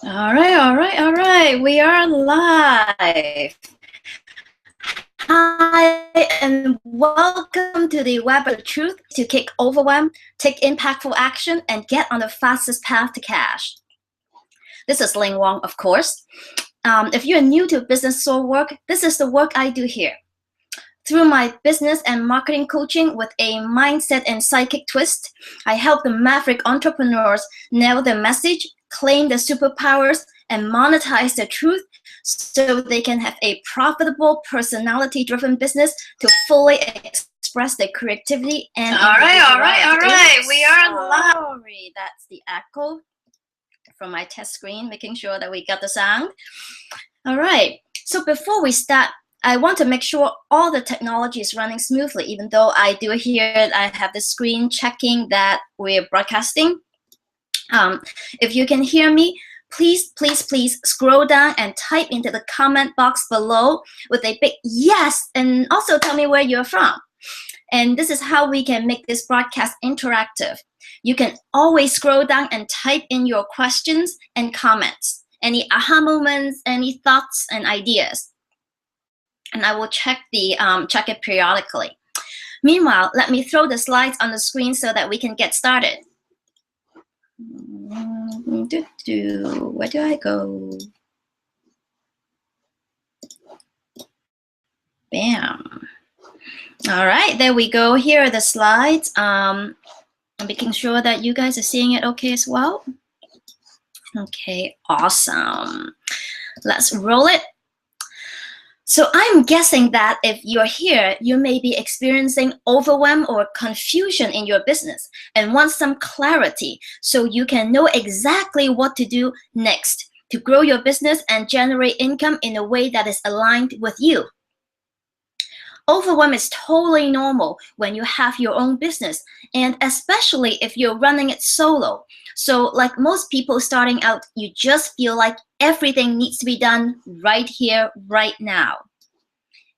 All right. We are live. Hi, and welcome to the Web of Truth to kick overwhelm, take impactful action, and get on the fastest path to cash. This is Ling Wong, of course. If you're new to business soul work, this is the work I do here. Through my business and marketing coaching with a mindset and psychic twist, I help the maverick entrepreneurs nail their message, claim their superpowers, and monetize their truth so they can have a profitable, personality-driven business to fully express their creativity and individuality. We are live. Sorry, that's the echo from my test screen, making sure that we got the sound. All right, so before we start, I want to make sure all the technology is running smoothly, even though I do hear I have the screen checking that we're broadcasting. If you can hear me, please scroll down and type into the comment box below with a big yes, and also tell me where you're from. And this is how we can make this broadcast interactive. You can always scroll down and type in your questions and comments, any aha moments, any thoughts and ideas. And I will check it periodically. Meanwhile, let me throw the slides on the screen so that we can get started. Where do I go? Bam. All right, there we go. Here are the slides. I'm making sure that you guys are seeing it okay as well. Okay, awesome. Let's roll it. So I'm guessing that if you're here, you may be experiencing overwhelm or confusion in your business and want some clarity so you can know exactly what to do next to grow your business and generate income in a way that is aligned with you. Overwhelm is totally normal when you have your own business, and especially if you're running it solo. So like most people starting out, you just feel like everything needs to be done right here, right now.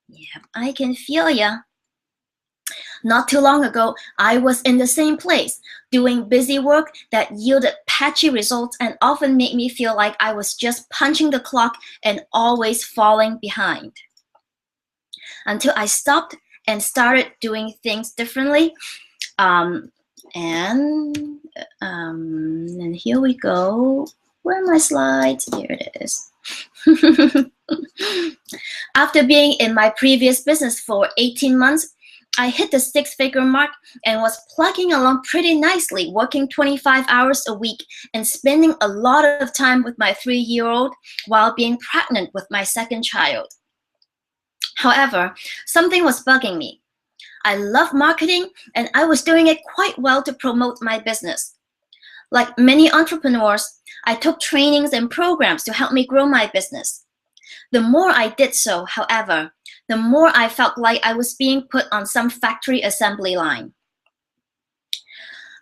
Yeah, I can feel ya. Not too long ago, I was in the same place, doing busy work that yielded patchy results and often made me feel like I was just punching the clock and always falling behind. Until I stopped and started doing things differently. And here we go. Where are my slides? Here it is. After being in my previous business for 18 months, I hit the six-figure mark and was plugging along pretty nicely, working 25 hours a week and spending a lot of time with my 3-year-old while being pregnant with my second child. However, something was bugging me. I love marketing and I was doing it quite well to promote my business. Like many entrepreneurs, I took trainings and programs to help me grow my business. The more I did so, however, the more I felt like I was being put on some factory assembly line.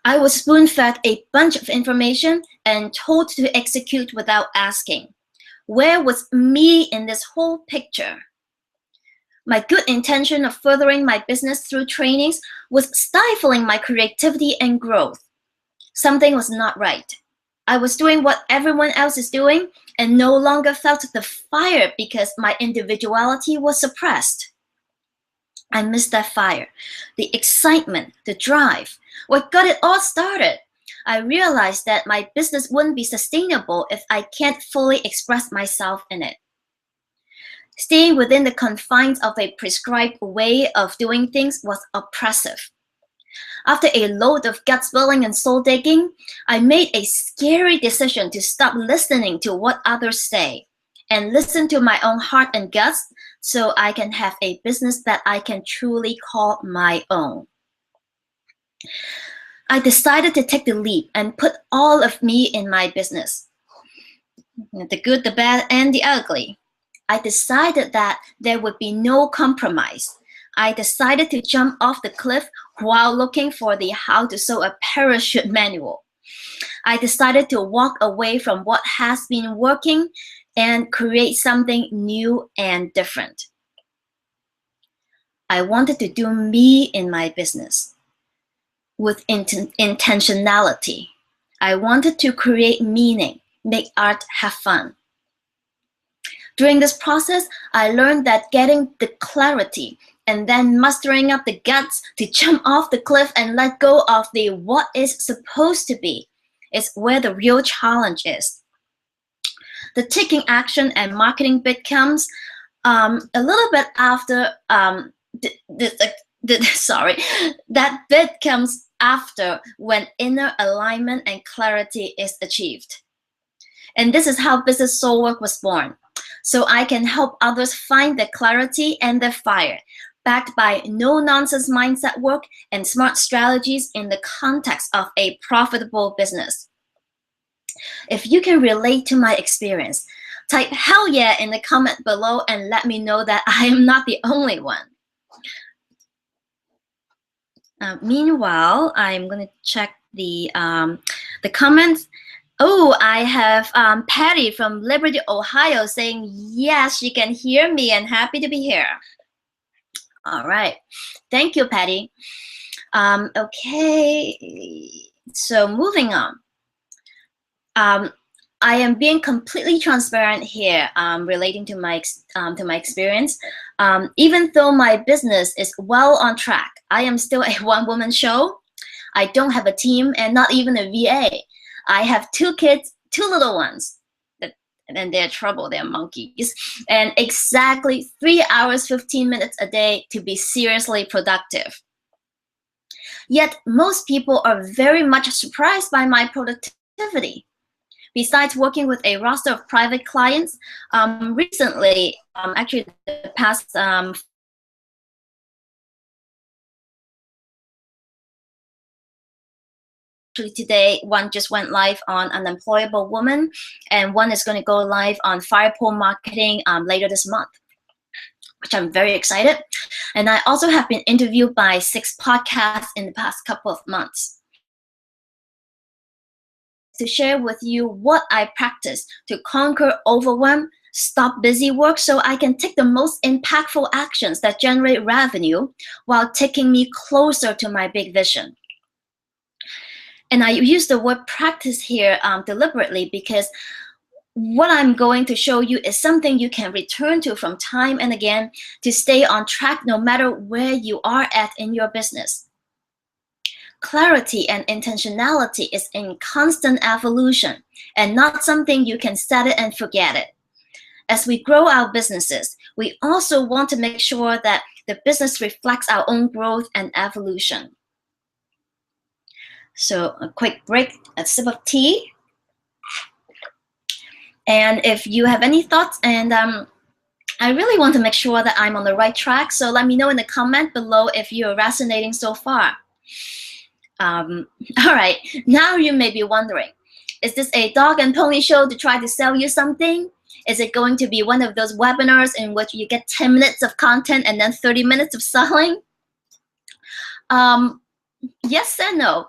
I was spoon-fed a bunch of information and told to execute without asking. Where was me in this whole picture? My good intention of furthering my business through trainings was stifling my creativity and growth. Something was not right. I was doing what everyone else is doing and no longer felt the fire because my individuality was suppressed. I missed that fire, the excitement, the drive, what got it all started. I realized that my business wouldn't be sustainable if I can't fully express myself in it. Staying within the confines of a prescribed way of doing things was oppressive. After a load of gut spilling and soul digging, I made a scary decision to stop listening to what others say and listen to my own heart and guts so I can have a business that I can truly call my own. I decided to take the leap and put all of me in my business. The good, the bad, and the ugly. I decided that there would be no compromise. I decided to jump off the cliff while looking for the how to sew a parachute manual. I decided to walk away from what has been working and create something new and different. I wanted to do me in my business with intentionality. I wanted to create meaning make art, have fun. During this process, I learned that getting the clarity and then mustering up the guts to jump off the cliff and let go of the what is supposed to be is where the real challenge is. The taking action and marketing bit comes a little bit after sorry, that bit comes after when inner alignment and clarity is achieved. And this is how Business Soul Work was born. So I can help others find their clarity and their fire, backed by no-nonsense mindset work and smart strategies in the context of a profitable business. If you can relate to my experience, type hell yeah in the comment below and let me know that I am not the only one. Meanwhile, I'm going to check the comments. Oh, I have Patty from Liberty, Ohio saying, yes, she can hear me and happy to be here. All right. Thank you, Patty. Okay. So moving on. I am being completely transparent here relating to my experience. Even though my business is well on track, I am still a one-woman show. I don't have a team and not even a VA. I have 2 kids, 2 little ones, and they're trouble, they're monkeys, and exactly 3 hours, 15 minutes a day to be seriously productive. Yet most people are very much surprised by my productivity. Besides working with a roster of private clients, recently, actually the past today, one just went live on Unemployable Woman, and one is going to go live on Fire Pole Marketing later this month, which I'm very excited. And I also have been interviewed by 6 podcasts in the past couple of months to share with you what I practice to conquer overwhelm, stop busy work so I can take the most impactful actions that generate revenue while taking me closer to my big vision. And I use the word practice here deliberately because what I'm going to show you is something you can return to from time and again to stay on track no matter where you are at in your business. Clarity and intentionality is in constant evolution and not something you can set it and forget it. As we grow our businesses, we also want to make sure that the business reflects our own growth and evolution. So a quick break, a sip of tea. And if you have any thoughts, and I really want to make sure that I'm on the right track, so let me know in the comment below if you're resonating so far. All right, now you may be wondering, is this a dog and pony show to try to sell you something? Is it going to be one of those webinars in which you get 10 minutes of content and then 30 minutes of selling? Yes and no.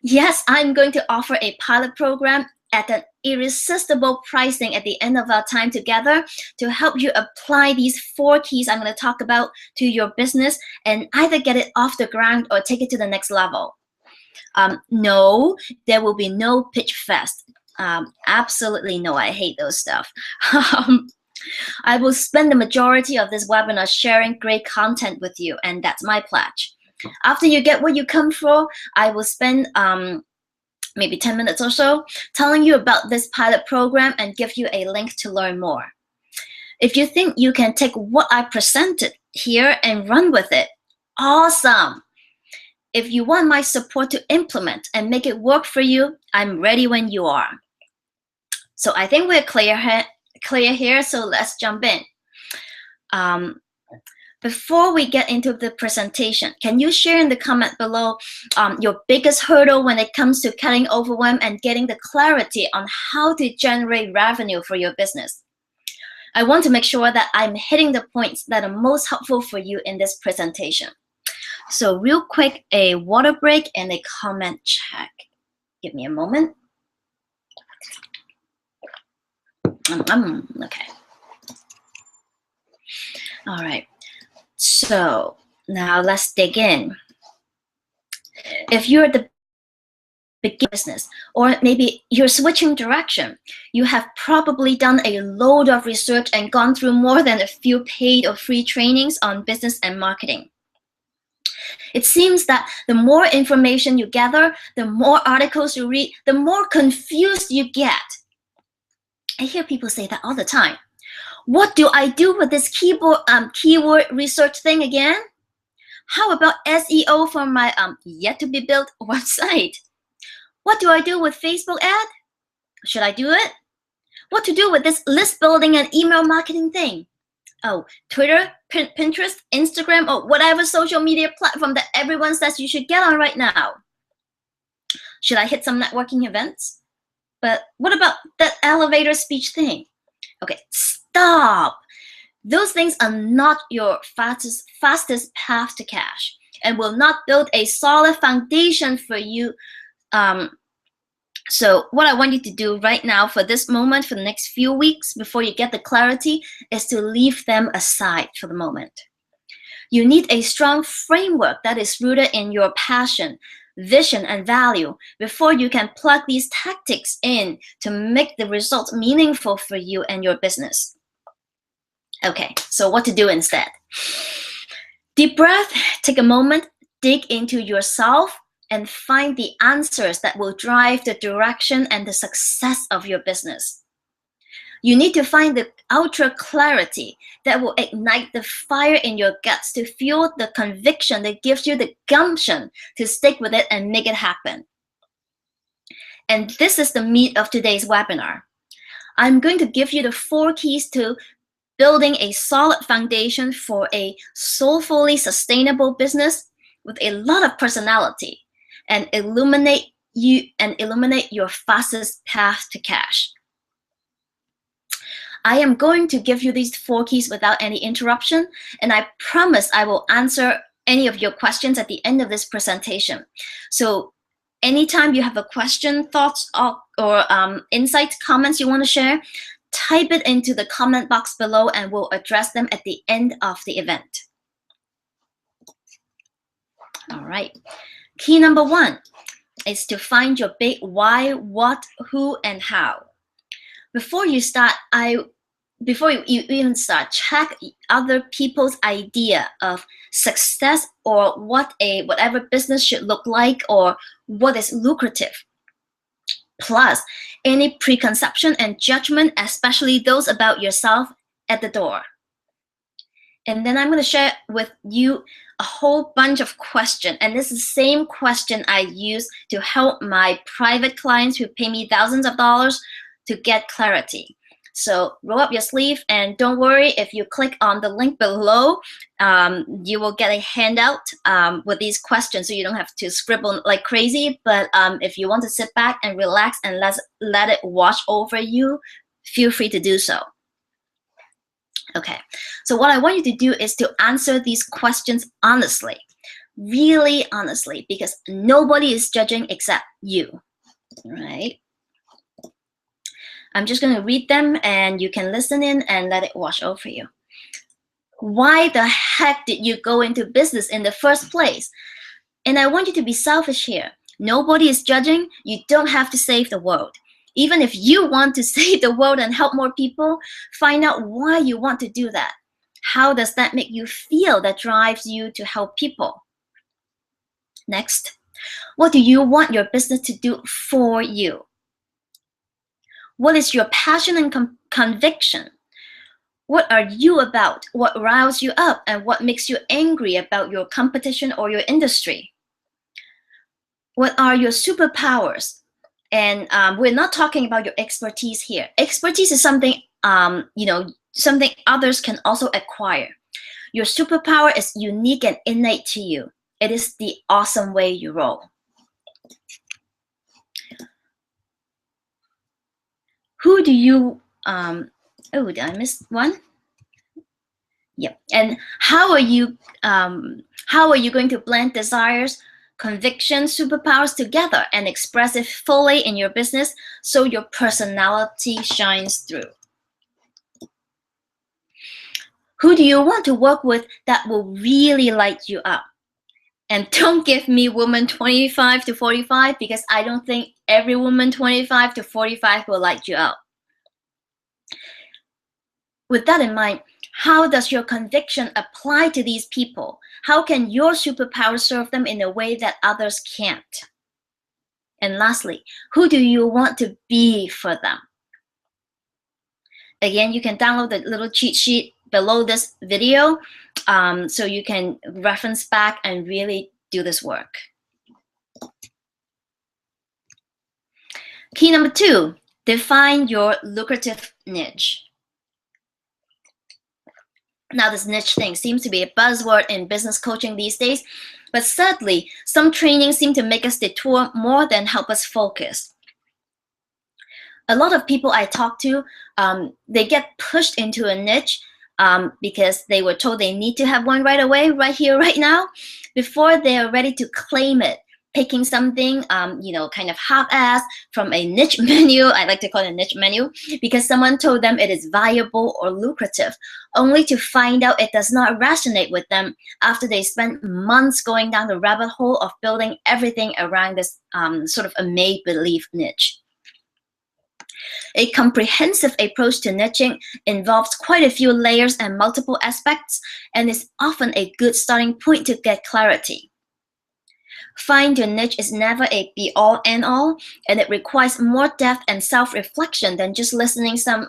Yes, I'm going to offer a pilot program at an irresistible pricing at the end of our time together to help you apply these 4 keys I'm going to talk about to your business and either get it off the ground or take it to the next level. No, there will be no pitch fest. Absolutely no, I hate those stuff. I will spend the majority of this webinar sharing great content with you, and that's my pledge. After you get what you come for, I will spend maybe 10 minutes or so telling you about this pilot program and give you a link to learn more. If you think you can take what I presented here and run with it, awesome. If you want my support to implement and make it work for you, I'm ready when you are. So I think we're clear here, so let's jump in. Before we get into the presentation, can you share in the comment below your biggest hurdle when it comes to cutting overwhelm and getting the clarity on how to generate revenue for your business? I want to make sure that I'm hitting the points that are most helpful for you in this presentation. So real quick, a water break and a comment check. Give me a moment. Okay. All right. So now let's dig in. If you're the begin business, or maybe you're switching direction. You have probably done a load of research and gone through more than a few paid or free trainings on business and marketing. It seems that the more information you gather, the more articles you read, the more confused you get. I hear people say that all the time. What do I do with this keyword research thing again? How about SEO for my yet to be built website? What do I do with Facebook ad? Should I do it? What to do with this list building and email marketing thing? Oh, Twitter, Pinterest, Instagram, or whatever social media platform that everyone says you should get on right now. Should I hit some networking events? But what about that elevator speech thing? Okay, stop. Those things are not your fastest path to cash and will not build a solid foundation for you. So what I want you to do right now for this moment, for the next few weeks before you get the clarity, is to leave them aside for the moment. You need a strong framework that is rooted in your passion, vision, and value before you can plug these tactics in to make the results meaningful for you and your business. Okay, so what to do instead? Deep breath, take a moment, dig into yourself, and find the answers that will drive the direction and the success of your business. You need to find the ultra clarity that will ignite the fire in your guts to fuel the conviction that gives you the gumption to stick with it and make it happen. And this is the meat of today's webinar. I'm going to give you the 4 keys to building a solid foundation for a soulfully sustainable business with a lot of personality, and illuminate your fastest path to cash. I am going to give you these 4 keys without any interruption, and I promise I will answer any of your questions at the end of this presentation. So anytime you have a question, thoughts, or insights, comments you want to share, type it into the comment box below and we'll address them at the end of the event. All right. Key number 1 is to find your big why, what, who, and how. Before you even start, check other people's idea of success or whatever business should look like or what is lucrative. Plus, any preconception and judgment, especially those about yourself, at the door. And then I'm going to share with you a whole bunch of questions. And this is the same question I use to help my private clients who pay me thousands of dollars to get clarity. So roll up your sleeve and don't worry, if you click on the link below, you will get a handout with these questions so you don't have to scribble like crazy. But if you want to sit back and relax and let it wash over you, feel free to do so. Okay, so what I want you to do is to answer these questions honestly, really honestly, because nobody is judging except you, right? I'm just going to read them and you can listen in and let it wash over you. Why the heck did you go into business in the first place? And I want you to be selfish here. Nobody is judging. You don't have to save the world. Even if you want to save the world and help more people, find out why you want to do that. How does that make you feel that drives you to help people? Next, what do you want your business to do for you? What is your passion and conviction? What are you about? What riles you up? And what makes you angry about your competition or your industry? What are your superpowers? And we're not talking about your expertise here. Expertise is something, something others can also acquire. Your superpower is unique and innate to you. It is the awesome way you roll. Who do you, oh, did I miss one? Yep. And how are you going to blend desires, convictions, superpowers together and express it fully in your business so your personality shines through? Who do you want to work with that will really light you up? And don't give me woman 25 to 45 because I don't think every woman 25 to 45 will like you out. With that in mind, how does your conviction apply to these people? How can your superpower serve them in a way that others can't? And lastly, who do you want to be for them? Again, you can download the little cheat sheet below this video so you can reference back and really do this work. Key number 2, define your lucrative niche. Now, this niche thing seems to be a buzzword in business coaching these days, but sadly, some trainings seem to make us detour more than help us focus. A lot of people I talk to, they get pushed into a niche because they were told they need to have one right away, right here, right now, before they are ready to claim it. Picking something, kind of half-assed from a niche menu, I like to call it a niche menu, because someone told them it is viable or lucrative, only to find out it does not resonate with them after they spent months going down the rabbit hole of building everything around this sort of a make-believe niche. A comprehensive approach to niching involves quite a few layers and multiple aspects, and is often a good starting point to get clarity. Find your niche is never a be-all, end-all, and it requires more depth and self-reflection than just listing some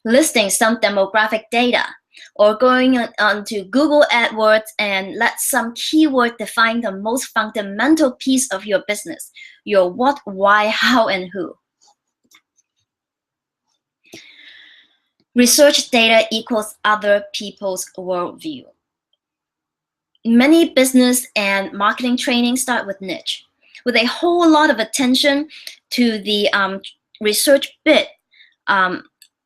demographic data, or going onto Google AdWords and let some keyword define the most fundamental piece of your business, your what, why, how, and who. Research data equals other people's worldview. Many business and marketing trainings start with niche, with a whole lot of attention to the research bit.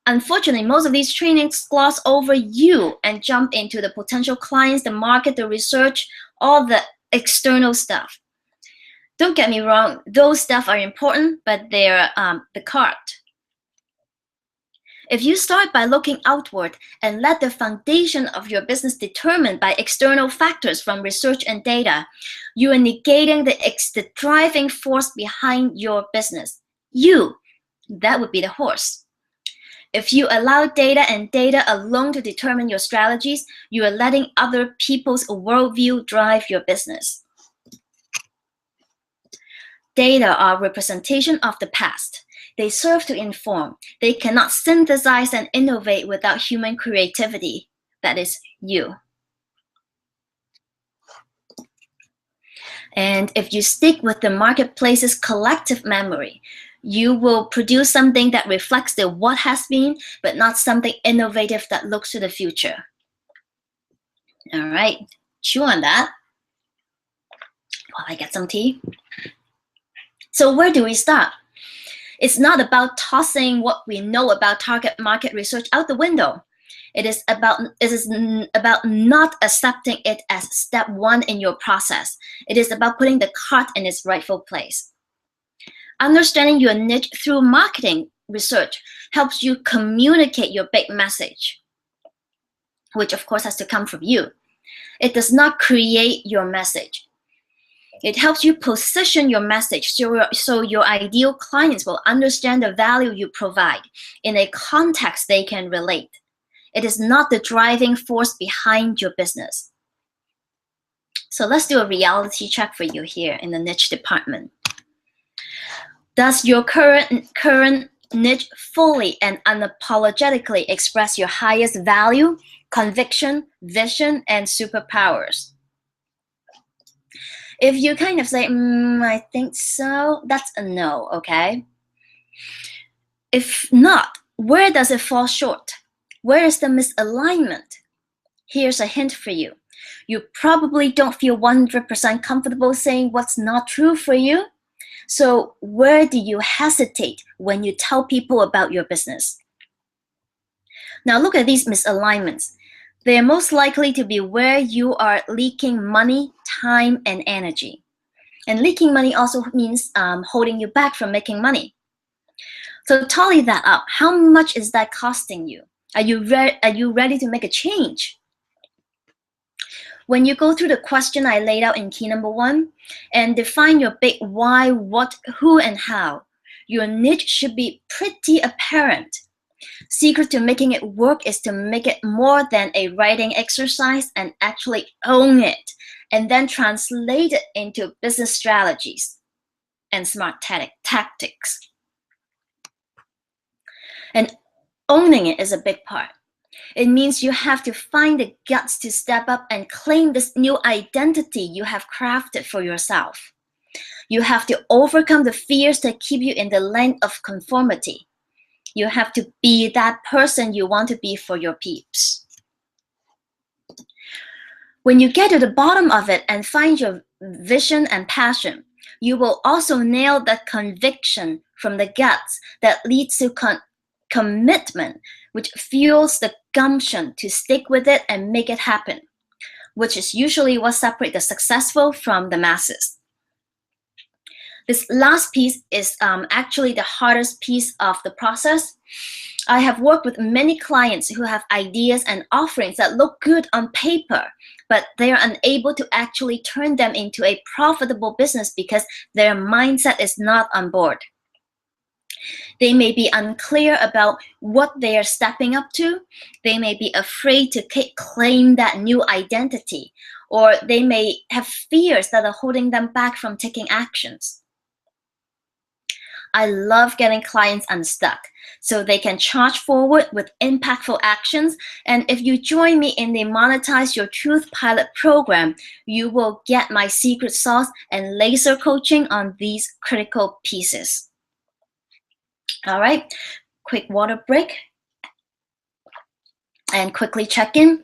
Unfortunately, most of these trainings gloss over you and jump into the potential clients, the market, the research, all the external stuff. Don't get me wrong, those stuff are important, but they're the cart. If you start by looking outward and let the foundation of your business determined by external factors from research and data, you are negating the driving force behind your business. That would be the horse. If you allow data and data alone to determine your strategies, you are letting other people's worldview drive your business. Data are representation of the past. They serve to inform. They cannot synthesize and innovate without human creativity. That is you. And if you stick with the marketplace's collective memory, you will produce something that reflects the what has been, but not something innovative that looks to the future. All right, chew on that while I get some tea. So where do we start? It's not about tossing what we know about target market research out the window. It is about not accepting it as step one in your process. It is about putting the cart in its rightful place. Understanding your niche through marketing research helps you communicate your big message, which of course has to come from you. It does not create your message. It helps you position your message so your ideal clients will understand the value you provide in a context they can relate. It is not the driving force behind your business. So let's do a reality check for you here in the niche department. Does your current niche fully and unapologetically express your highest value, conviction, vision, and superpowers? If you kind of say, I think so, that's a no, okay? If not, where does it fall short? Where is the misalignment? Here's a hint for you. You probably don't feel 100% comfortable saying what's not true for you. So where do you hesitate when you tell people about your business? Now look at these misalignments. They are most likely to be where you are leaking money, time, and energy. And leaking money also means holding you back from making money. So tally that up. How much is that costing you? Are you ready to make a change? When you go through the question I laid out in key number 1 and define your big why, what, who, and how, your niche should be pretty apparent. Secret to making it work is to make it more than a writing exercise and actually own it, and then translate it into business strategies and smart tactics. And owning it is a big part. It means you have to find the guts to step up and claim this new identity you have crafted for yourself. You have to overcome the fears that keep you in the lane of conformity. You have to be that person you want to be for your peeps. When you get to the bottom of it and find your vision and passion, you will also nail that conviction from the guts that leads to commitment, which fuels the gumption to stick with it and make it happen, which is usually what separates the successful from the masses. This last piece is actually the hardest piece of the process. I have worked with many clients who have ideas and offerings that look good on paper, but they are unable to actually turn them into a profitable business because their mindset is not on board. They may be unclear about what they are stepping up to. They may be afraid to claim that new identity, or they may have fears that are holding them back from taking actions. I love getting clients unstuck so they can charge forward with impactful actions. And if you join me in the Monetize Your Truth pilot program, you will get my secret sauce and laser coaching on these critical pieces. All right, quick water break and quickly check in.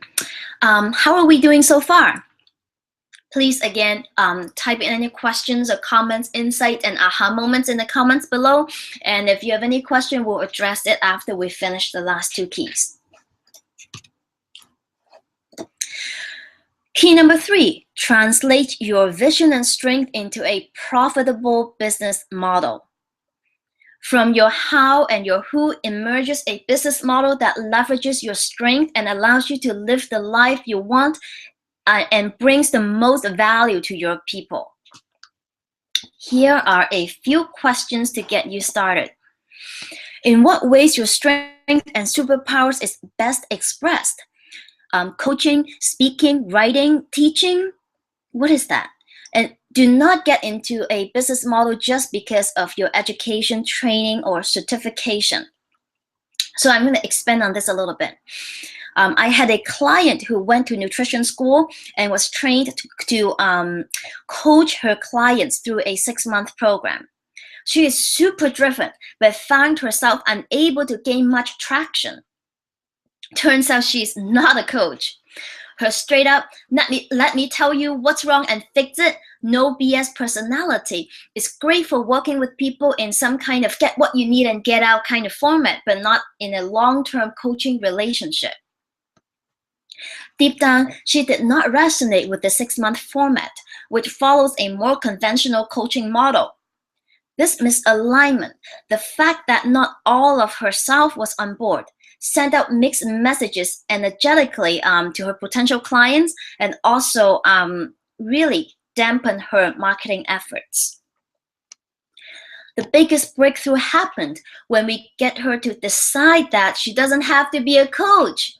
How are we doing so far? Please, again, type in any questions or comments, insight, and aha moments in the comments below. And if you have any question, we'll address it after we finish the last 2 keys. Key number 3, translate your vision and strength into a profitable business model. From your how and your who emerges a business model that leverages your strength and allows you to live the life you want and brings the most value to your people. Here are a few questions to get you started. In what ways your strength and superpowers is best expressed? Coaching, speaking, writing, teaching? What is that? And do not get into a business model just because of your education, training, or certification. So I'm going to expand on this a little bit. I had a client who went to nutrition school and was trained to coach her clients through a 6-month program. She is super driven, but found herself unable to gain much traction. Turns out she's not a coach. Her straight up, let me tell you what's wrong and fix it, no BS personality is great for working with people in some kind of get what you need and get out kind of format, but not in a long-term coaching relationship. Deep down, she did not resonate with the 6-month format, which follows a more conventional coaching model. This misalignment, the fact that not all of herself was on board, sent out mixed messages energetically to her potential clients and also really dampened her marketing efforts. The biggest breakthrough happened when we get her to decide that she doesn't have to be a coach.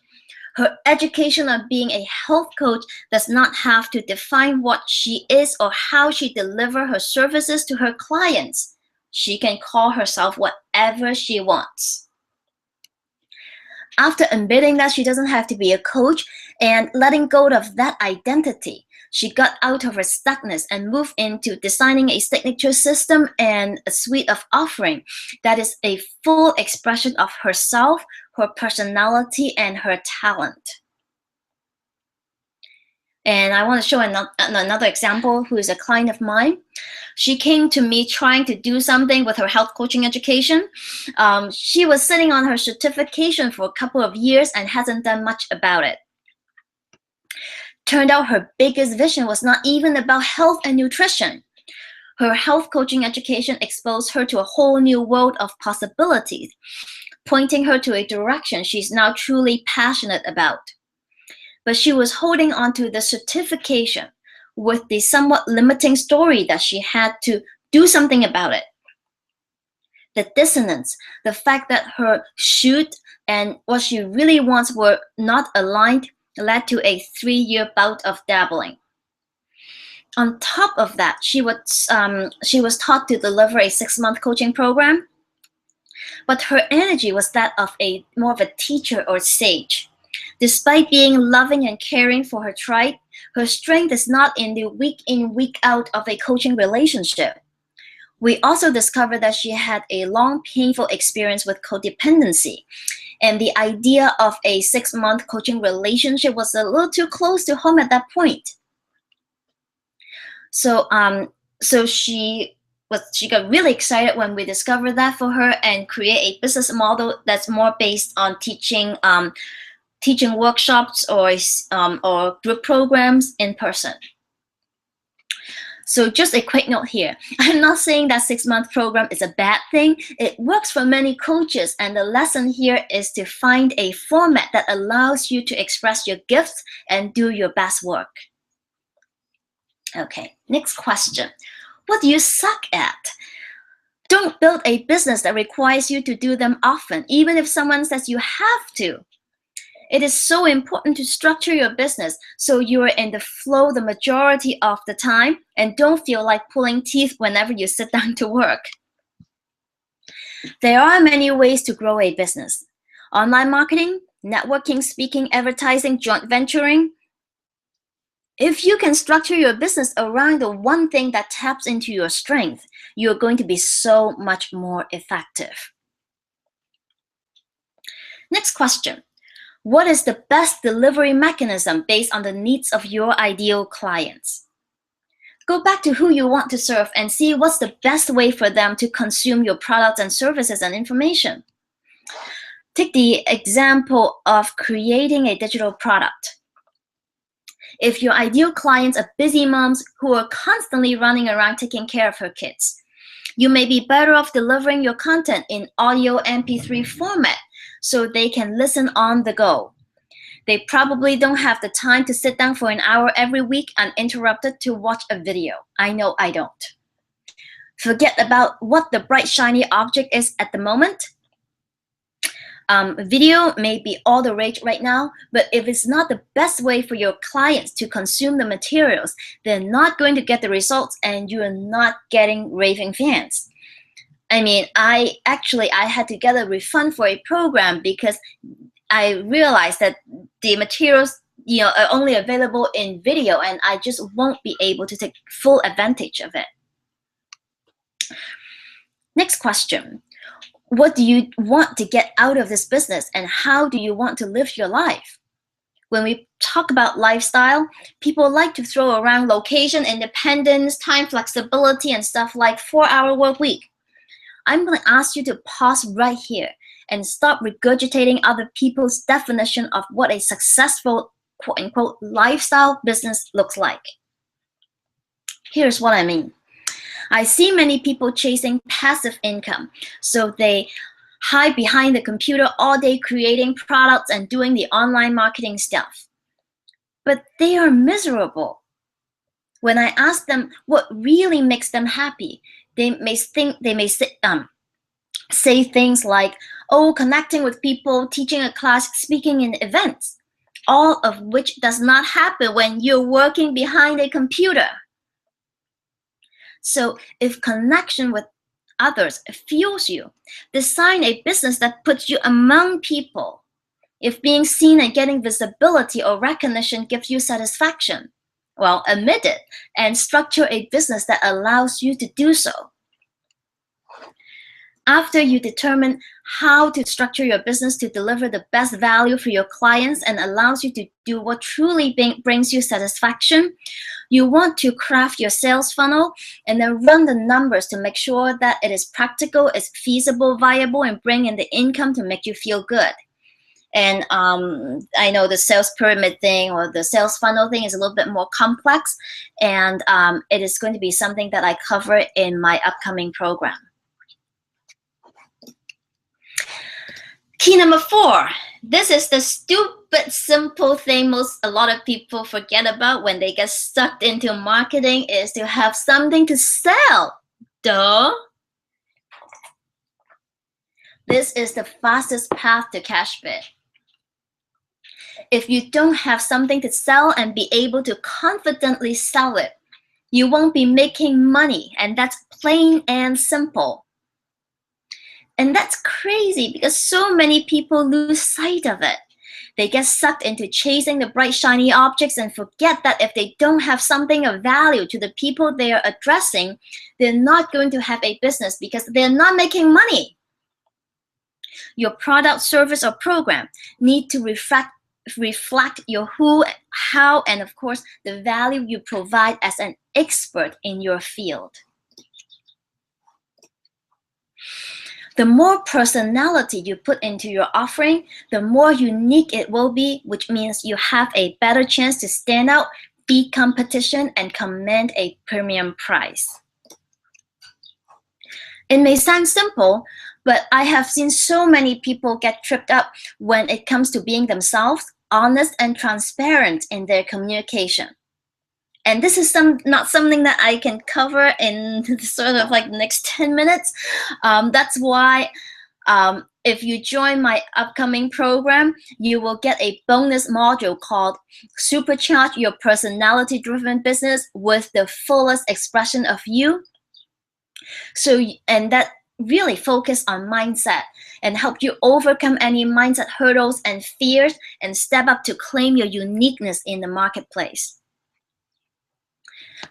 Her education on being a health coach does not have to define what she is or how she delivers her services to her clients. She can call herself whatever she wants. After admitting that she doesn't have to be a coach and letting go of that identity, she got out of her stuckness and moved into designing a signature system and a suite of offering that is a full expression of herself, her personality, and her talent. And I want to show another example who is a client of mine. She came to me trying to do something with her health coaching education. She was sitting on her certification for a couple of years and hasn't done much about it. Turned out her biggest vision was not even about health and nutrition. Her health coaching education exposed her to a whole new world of possibilities, pointing her to a direction she's now truly passionate about. but she was holding on to the certification with the somewhat limiting story that she had to do something about it. The dissonance, the fact that her should and what she really wants were not aligned, led to a 3-year bout of dabbling. On top of that, she was taught to deliver a 6-month coaching program, but her energy was that of more of a teacher or sage. Despite being loving and caring for her tribe, her strength is not in the week in, week out of a coaching relationship. We also discovered that she had a long, painful experience with codependency, and the idea of a 6-month coaching relationship was a little too close to home at that point. So she got really excited when we discovered that for her and create a business model that's more based on teaching workshops or group programs in person. So just a quick note here. I'm not saying that 6-month program is a bad thing. It works for many coaches, and the lesson here is to find a format that allows you to express your gifts and do your best work. Okay, next question. What do you suck at? Don't build a business that requires you to do them often, even if someone says you have to. It is so important to structure your business so you are in the flow the majority of the time and don't feel like pulling teeth whenever you sit down to work. There are many ways to grow a business. Online marketing, networking, speaking, advertising, joint venturing. If you can structure your business around the one thing that taps into your strength, you're going to be so much more effective. Next question. What is the best delivery mechanism based on the needs of your ideal clients? Go back to who you want to serve and see what's the best way for them to consume your products and services and information. Take the example of creating a digital product. If your ideal clients are busy moms who are constantly running around taking care of her kids, you may be better off delivering your content in audio MP3 format so they can listen on the go. They probably don't have the time to sit down for an hour every week uninterrupted to watch a video. I know I don't. Forget about what the bright shiny object is at the moment. Video may be all the rage right now, but if it's not the best way for your clients to consume the materials, they're not going to get the results and you're not getting raving fans. I mean, I had to get a refund for a program because I realized that the materials, are only available in video, and I just won't be able to take full advantage of it. Next question. What do you want to get out of this business, and how do you want to live your life? When we talk about lifestyle, people like to throw around location independence, time flexibility, and stuff like 4-hour work week. I'm going to ask you to pause right here and stop regurgitating other people's definition of what a successful quote-unquote lifestyle business looks like. Here's what I mean. I see many people chasing passive income, so they hide behind the computer all day creating products and doing the online marketing stuff. But they are miserable. When I ask them what really makes them happy, they may say things like, oh, connecting with people, teaching a class, speaking in events, all of which does not happen when you're working behind a computer. So if connection with others fuels you, design a business that puts you among people. If being seen and getting visibility or recognition gives you satisfaction, well, admit it and structure a business that allows you to do so. After you determine how to structure your business to deliver the best value for your clients and allows you to do what truly brings you satisfaction, you want to craft your sales funnel and then run the numbers to make sure that it is practical, it's feasible, viable, and bring in the income to make you feel good. And I know the sales pyramid thing or the sales funnel thing is a little bit more complex, and it is going to be something that I cover in my upcoming program. Key number 4. This is the But simple thing a lot of people forget about when they get sucked into marketing is to have something to sell. Duh. This is the fastest path to cash bit. If you don't have something to sell and be able to confidently sell it, you won't be making money, and that's plain and simple. And that's crazy because so many people lose sight of it. They get sucked into chasing the bright, shiny objects and forget that if they don't have something of value to the people they are addressing, they're not going to have a business because they're not making money. Your product, service, or program need to reflect your who, how, and of course, the value you provide as an expert in your field. The more personality you put into your offering, the more unique it will be, which means you have a better chance to stand out, beat competition, and command a premium price. It may sound simple, but I have seen so many people get tripped up when it comes to being themselves, honest and transparent in their communication. And this is not something that I can cover in sort of like the next 10 minutes. That's why if you join my upcoming program, you will get a bonus module called Supercharge Your Personality-Driven Business with the Fullest Expression of You. And that really focus on mindset and help you overcome any mindset hurdles and fears and step up to claim your uniqueness in the marketplace.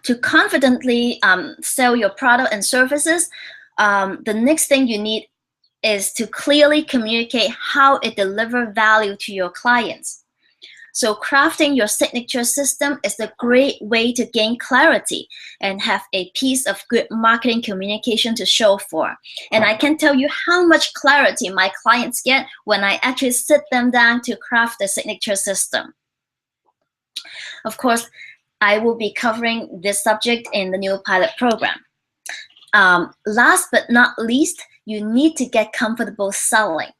To confidently sell your product and services, the next thing you need is to clearly communicate how it delivers value to your clients. So crafting your signature system is a great way to gain clarity and have a piece of good marketing communication to show for. And I can tell you how much clarity my clients get when I actually sit them down to craft the signature system. Of course, I will be covering this subject in the new pilot program. Last but not least, you need to get comfortable selling.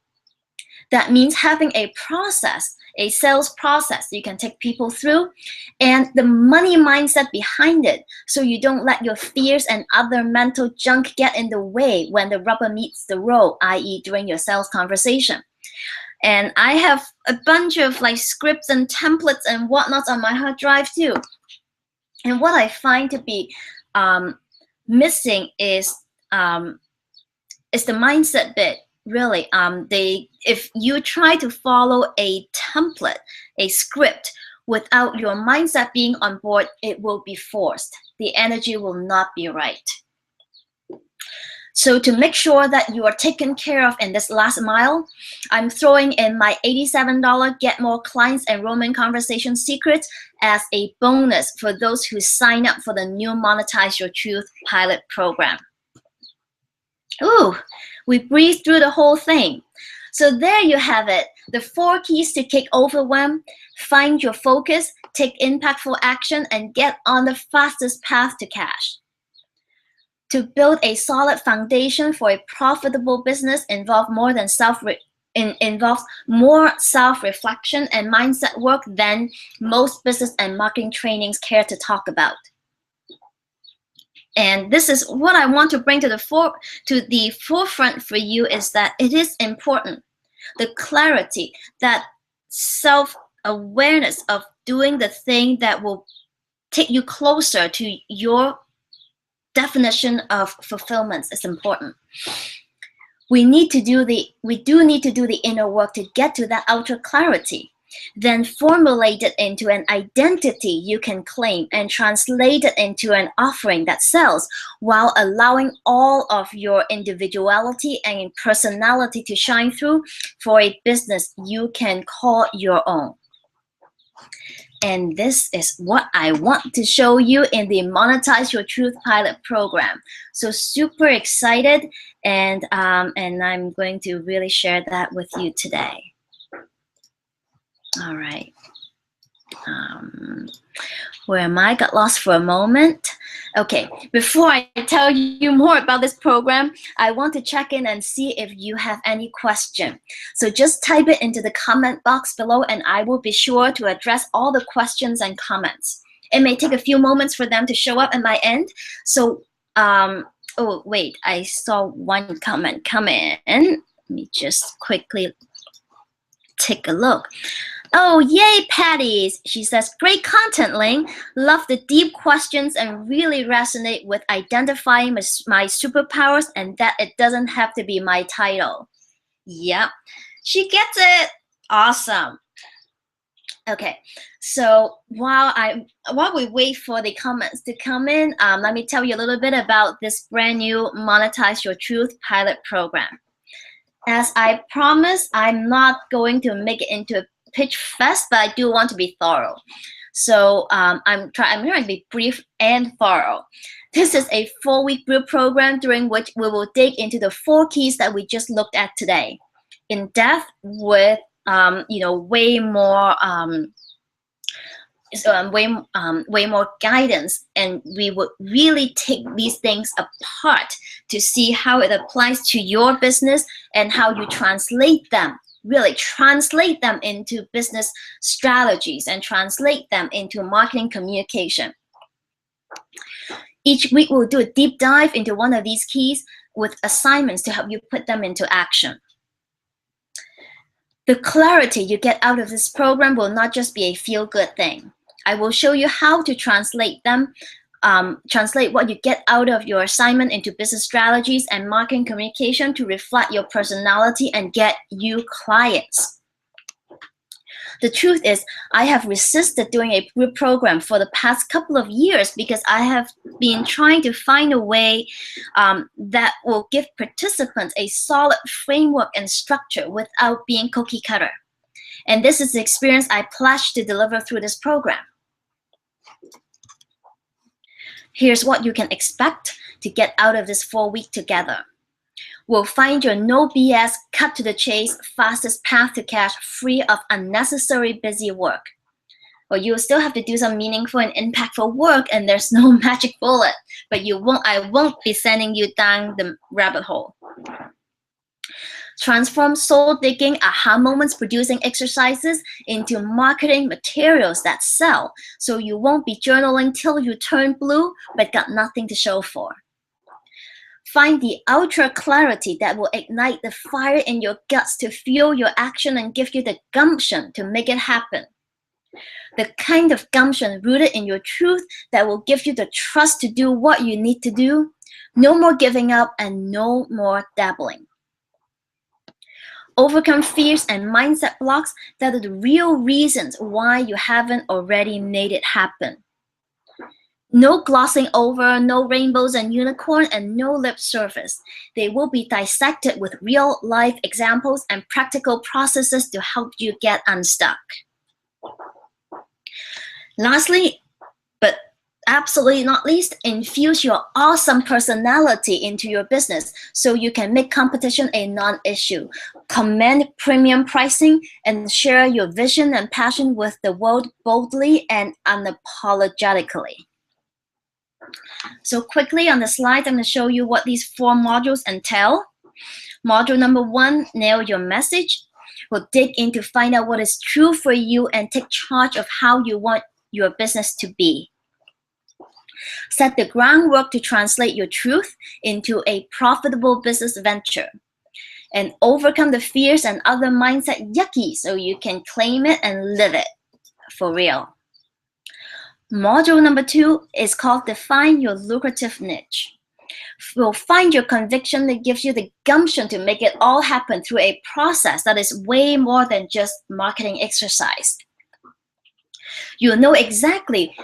That means having a process, a sales process you can take people through, and the money mindset behind it, so you don't let your fears and other mental junk get in the way when the rubber meets the road, i.e. during your sales conversation. And I have a bunch of like scripts and templates and whatnot on my hard drive too. And what I find to be missing is the mindset bit. Really, if you try to follow a template, a script, without your mindset being on board, it will be forced. The energy will not be right. So to make sure that you are taken care of in this last mile, I'm throwing in my $87 Get More Clients Enrollment Conversation Secrets as a bonus for those who sign up for the new Monetize Your Truth pilot program. Ooh, we breezed through the whole thing. So there you have it, the 4 keys to kick overwhelm: find your focus, take impactful action, and get on the fastest path to cash. To build a solid foundation for a profitable business involves more self-reflection and mindset work than most business and marketing trainings care to talk about. And this is what I want to bring to the forefront for you, is that it is important. The clarity, that self-awareness of doing the thing that will take you closer to your definition of fulfillment is important. We do need to do the inner work to get to that outer clarity, then formulate it into an identity you can claim and translate it into an offering that sells, while allowing all of your individuality and personality to shine through for a business you can call your own. And this is what I want to show you in the Monetize Your Truth pilot program. So super excited, and I'm going to really share that with you today. All right. Where am I? Got lost for a moment. Okay, before I tell you more about this program, I want to check in and see if you have any question. So just type it into the comment box below and I will be sure to address all the questions and comments. It may take a few moments for them to show up at my end. So, oh wait, I saw one comment come in. Let me just quickly take a look. Oh, yay, Patty! She says, great content, Ling. Love the deep questions and really resonate with identifying my superpowers and that it doesn't have to be my title. Yep, she gets it. Awesome. Okay, so while we wait for the comments to come in, let me tell you a little bit about this brand new Monetize Your Truth pilot program. As I promised, I'm not going to make it into a pitch fest, but I do want to be thorough. So I'm trying to be brief and thorough. This is a 4-week group program during which we will dig into the 4 keys that we just looked at today in depth with way more way more guidance, and we would really take these things apart to see how it applies to your business and how you translate them. Really translate them into business strategies and translate them into marketing communication. Each week, we'll do a deep dive into one of these keys with assignments to help you put them into action. The clarity you get out of this program will not just be a feel-good thing. I will show you how to translate them, translate what you get out of your assignment into business strategies and marketing communication to reflect your personality and get you clients. The truth is, I have resisted doing a group program for the past couple of years because I have been trying to find a way that will give participants a solid framework and structure without being cookie cutter. And this is the experience I pledge to deliver through this program. Here's what you can expect to get out of this 4-week together. We'll find your no BS, cut to the chase, fastest path to cash, free of unnecessary busy work. Well, you'll still have to do some meaningful and impactful work, and there's no magic bullet, but I won't be sending you down the rabbit hole. Transform soul-digging, aha moments producing exercises into marketing materials that sell, so you won't be journaling till you turn blue, but got nothing to show for. Find the ultra clarity that will ignite the fire in your guts to fuel your action and give you the gumption to make it happen. The kind of gumption rooted in your truth that will give you the trust to do what you need to do. No more giving up and no more dabbling. Overcome fears and mindset blocks that are the real reasons why you haven't already made it happen. No glossing over, no rainbows and unicorn, and no lip service. They will be dissected with real-life examples and practical processes to help you get unstuck. Lastly, but absolutely not least, infuse your awesome personality into your business so you can make competition a non-issue, command premium pricing, and share your vision and passion with the world boldly and unapologetically. So quickly on the slide, I'm going to show you what these 4 modules entail. Module number 1, nail your message. We'll dig in to find out what is true for you and take charge of how you want your business to be. Set the groundwork to translate your truth into a profitable business venture. And overcome the fears and other mindset yucky so you can claim it and live it for real. Module number 2 is called Define Your Lucrative Niche. We'll find your conviction that gives you the gumption to make it all happen through a process that is way more than just marketing exercise. You'll know exactly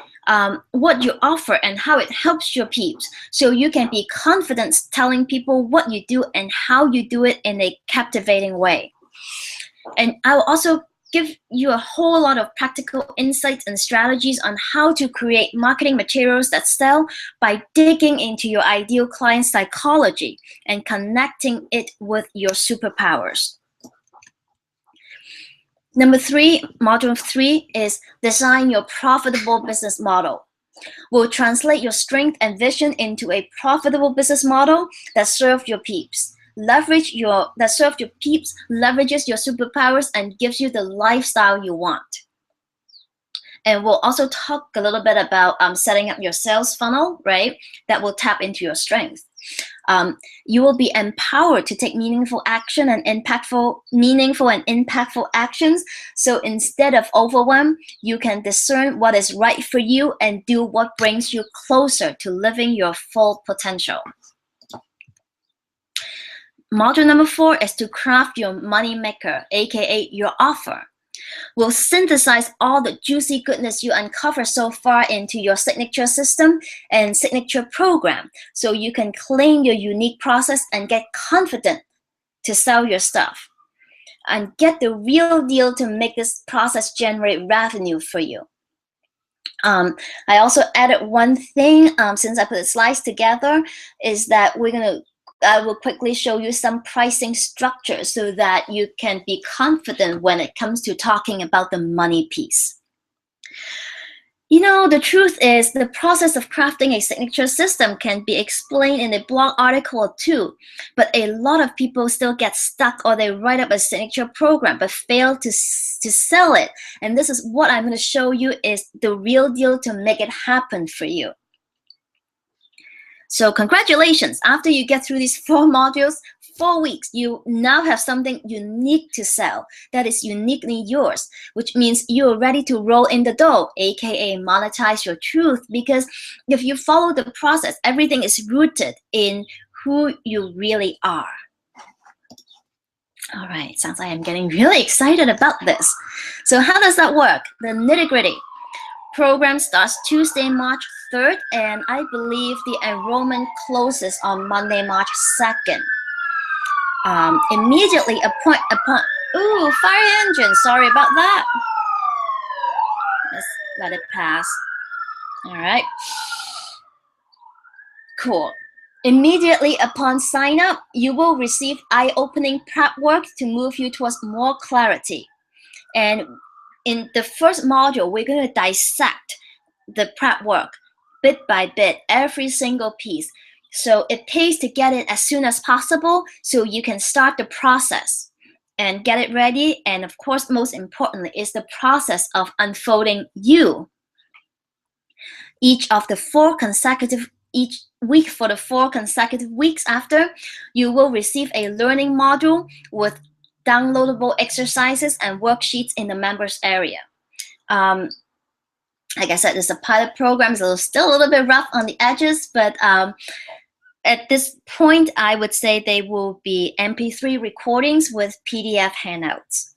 what you offer and how it helps your peeps, so you can be confident telling people what you do and how you do it in a captivating way. And I'll also give you a whole lot of practical insights and strategies on how to create marketing materials that sell by digging into your ideal client psychology and connecting it with your superpowers. Module 3 is design your profitable business model. We'll translate your strength and vision into a profitable business model that serves your peeps. Leverages your superpowers and gives you the lifestyle you want. And we'll also talk a little bit about setting up your sales funnel, right? That will tap into your strength. You will be empowered to take meaningful and impactful actions. So instead of overwhelm, you can discern what is right for you and do what brings you closer to living your full potential. Module number 4 is to craft your money maker, aka your offer. We'll synthesize all the juicy goodness you uncover so far into your signature system and signature program so you can claim your unique process and get confident to sell your stuff and get the real deal to make this process generate revenue for you. I also added one thing since I put the slides together is that I will quickly show you some pricing structure so that you can be confident when it comes to talking about the money piece. You know, the truth is the process of crafting a signature system can be explained in a blog article or two, but a lot of people still get stuck or they write up a signature program but fail to sell it. And this is what I'm going to show you is the real deal to make it happen for you. So congratulations, after you get through these 4 modules, 4 weeks, you now have something unique to sell that is uniquely yours, which means you're ready to roll in the dough, aka monetize your truth, because if you follow the process, everything is rooted in who you really are. All right, sounds like I'm getting really excited about this. So how does that work? The nitty-gritty. Program starts Tuesday, March 3rd, and I believe the enrollment closes on Monday, March 2nd. Immediately upon fire engine, sorry about that. Let's let it pass. All right. Cool. Immediately upon sign up, you will receive eye-opening prep work to move you towards more clarity. And in the first module, we're going to dissect the prep work bit by bit, every single piece. So it pays to get it as soon as possible so you can start the process and get it ready. And of course, most importantly, is the process of unfolding you. Each week for the 4 consecutive weeks after, you will receive a learning module with downloadable exercises and worksheets in the members area. Like I said, it's a pilot program, so it's still a little bit rough on the edges, but at this point, I would say they will be MP3 recordings with PDF handouts.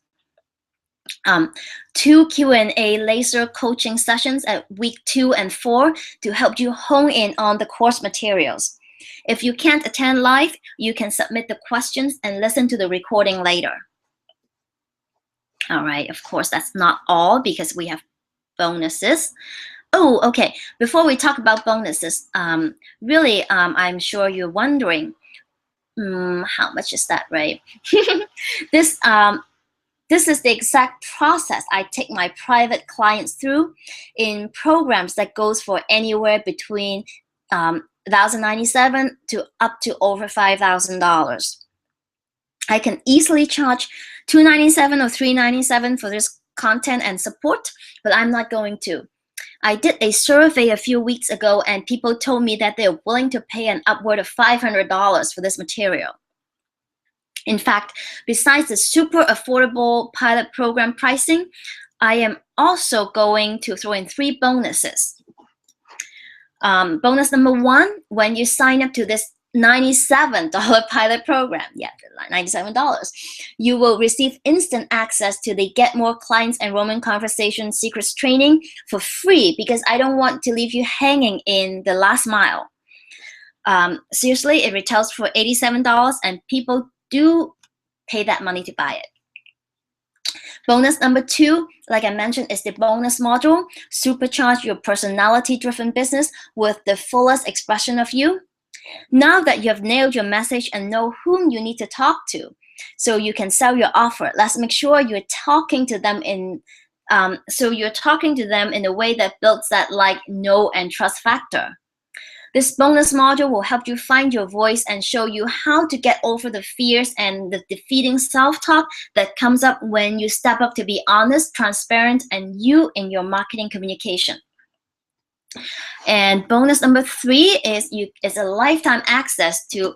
2 Q&A laser coaching sessions at week 2 and 4 to help you hone in on the course materials. If you can't attend live, you can submit the questions and listen to the recording later. All right, of course, that's not all because we have bonuses. Oh, okay. Before we talk about bonuses, really, I'm sure you're wondering, how much is that, right? This is the exact process I take my private clients through in programs that goes for anywhere between $1,097 to up to over $5,000. I can easily charge $297 or $397 for this content and support, but I'm not going to. I did a survey a few weeks ago and people told me that they're willing to pay an upward of $500 for this material. In fact, besides the super affordable pilot program pricing, I am also going to throw in 3 bonuses. Bonus number 1, when you sign up to this $97 pilot program, yeah, $97, you will receive instant access to the Get More Clients Enrollment Conversation Secrets training for free because I don't want to leave you hanging in the last mile. Seriously, it retails for $87 and people do pay that money to buy it. Bonus number 2, like I mentioned, is the bonus module. Supercharge your personality-driven business with the fullest expression of you. Now that you have nailed your message and know whom you need to talk to, so you can sell your offer. Let's make sure you're talking to them in a way that builds that like, know, and trust factor. This bonus module will help you find your voice and show you how to get over the fears and the defeating self-talk that comes up when you step up to be honest, transparent, and you in your marketing communication. And bonus number 3 is a lifetime access to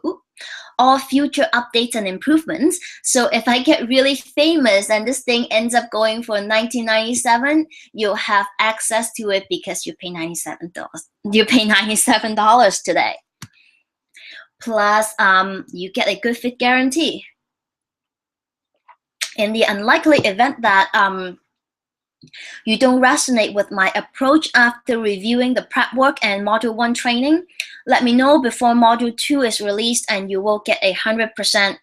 all future updates and improvements. So if I get really famous and this thing ends up going for $19.97, you'll have access to it because you pay $97. You pay $97 today. Plus, you get a good fit guarantee. In the unlikely event that you don't resonate with my approach after reviewing the prep work and Module 1 training, let me know before Module 2 is released and you will get a 100%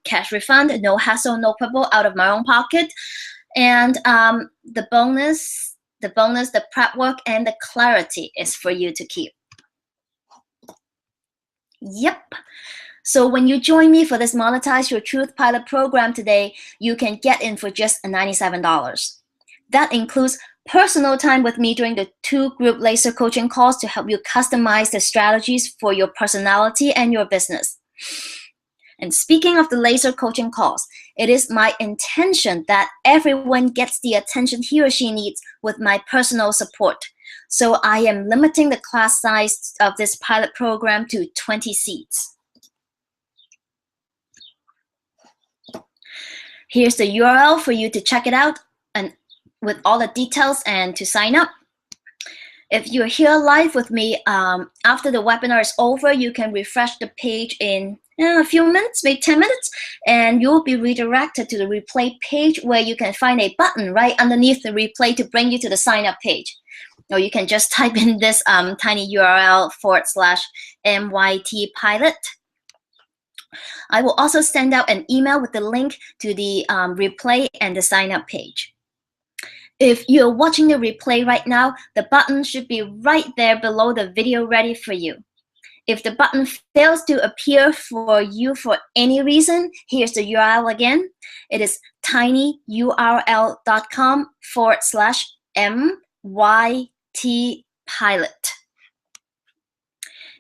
cash refund, no hassle, no trouble, out of my own pocket. And the bonus, the prep work, and the clarity is for you to keep. Yep. So when you join me for this Monetize Your Truth pilot program today, you can get in for just $97. That includes personal time with me during the 2 group laser coaching calls to help you customize the strategies for your personality and your business. And speaking of the laser coaching calls, it is my intention that everyone gets the attention he or she needs with my personal support. So I am limiting the class size of this pilot program to 20 seats. Here's the URL for you to check it out, and with all the details and to sign up. If you're here live with me, after the webinar is over, you can refresh the page in a few minutes, maybe 10 minutes, and you'll be redirected to the replay page where you can find a button right underneath the replay to bring you to the sign up page. Or you can just type in this tiny URL /MYT pilot. I will also send out an email with the link to the replay and the sign up page. If you're watching the replay right now, the button should be right there below the video ready for you. If the button fails to appear for you for any reason, here's the URL again. It is tinyurl.com/MYT pilot.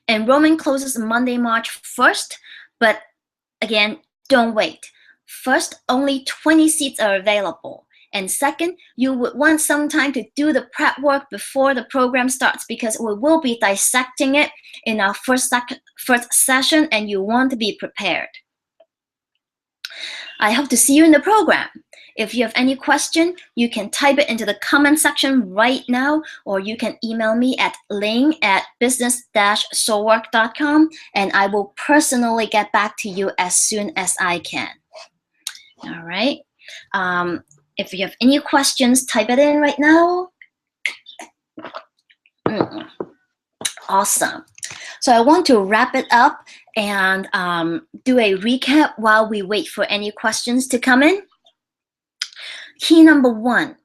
Enrollment closes Monday, March 1st, but again, don't wait. First, only 20 seats are available. And second, you would want some time to do the prep work before the program starts because we will be dissecting it in our first session and you want to be prepared. I hope to see you in the program. If you have any question, you can type it into the comment section right now, or you can email me at ling@business-soulwork.com and I will personally get back to you as soon as I can. All right. If you have any questions, type it in right now. Awesome. So I want to wrap it up and do a recap while we wait for any questions to come in. Key number one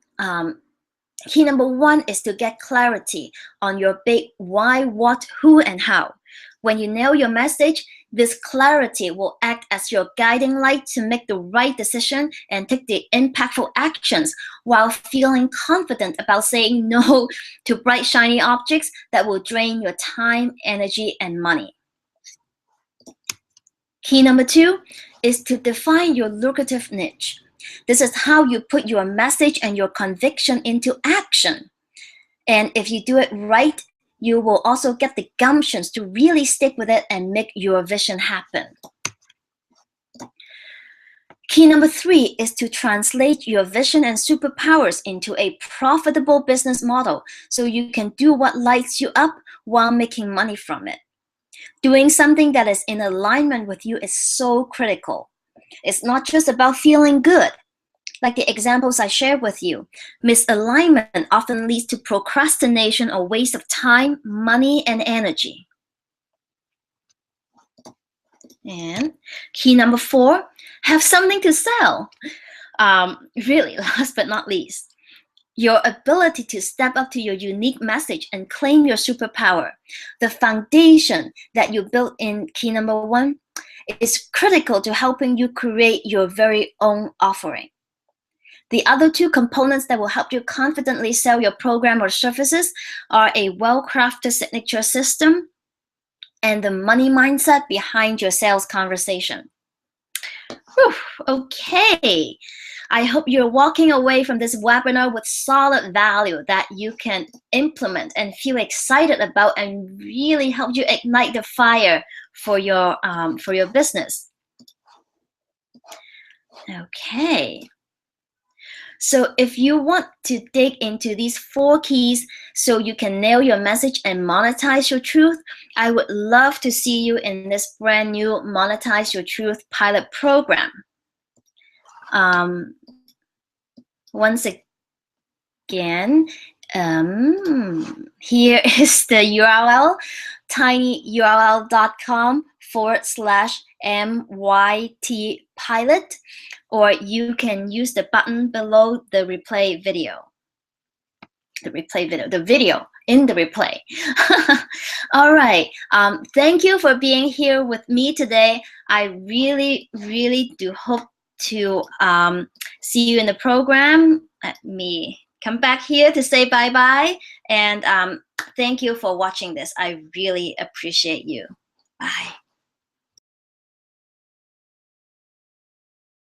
is to get clarity on your big why, what, who, and how. When you nail your message, this clarity will act as your guiding light to make the right decision and take the impactful actions while feeling confident about saying no to bright, shiny objects that will drain your time, energy, and money. Key number 2 is to define your lucrative niche. This is how you put your message and your conviction into action. And if you do it right, you will also get the gumptions to really stick with it and make your vision happen. Key number 3 is to translate your vision and superpowers into a profitable business model so you can do what lights you up while making money from it. Doing something that is in alignment with you is so critical. It's not just about feeling good. Like the examples I shared with you, misalignment often leads to procrastination or waste of time, money, and energy. And key number 4, have something to sell. Really, last but not least, your ability to step up to your unique message and claim your superpower. The foundation that you built in key number 1 is critical to helping you create your very own offering. The other two components that will help you confidently sell your program or services are a well-crafted signature system and the money mindset behind your sales conversation. Whew, okay. I hope you're walking away from this webinar with solid value that you can implement and feel excited about and really help you ignite the fire for your business. Okay. So if you want to dig into these 4 keys so you can nail your message and monetize your truth, I would love to see you in this brand new Monetize Your Truth pilot program. Once again, here is the URL, tinyurl.com/MYT pilot, or you can use the button below the replay video. The video in the replay. All right. Thank you for being here with me today. I really, really do hope to see you in the program. Let me come back here to say bye-bye. And thank you for watching this. I really appreciate you. Bye.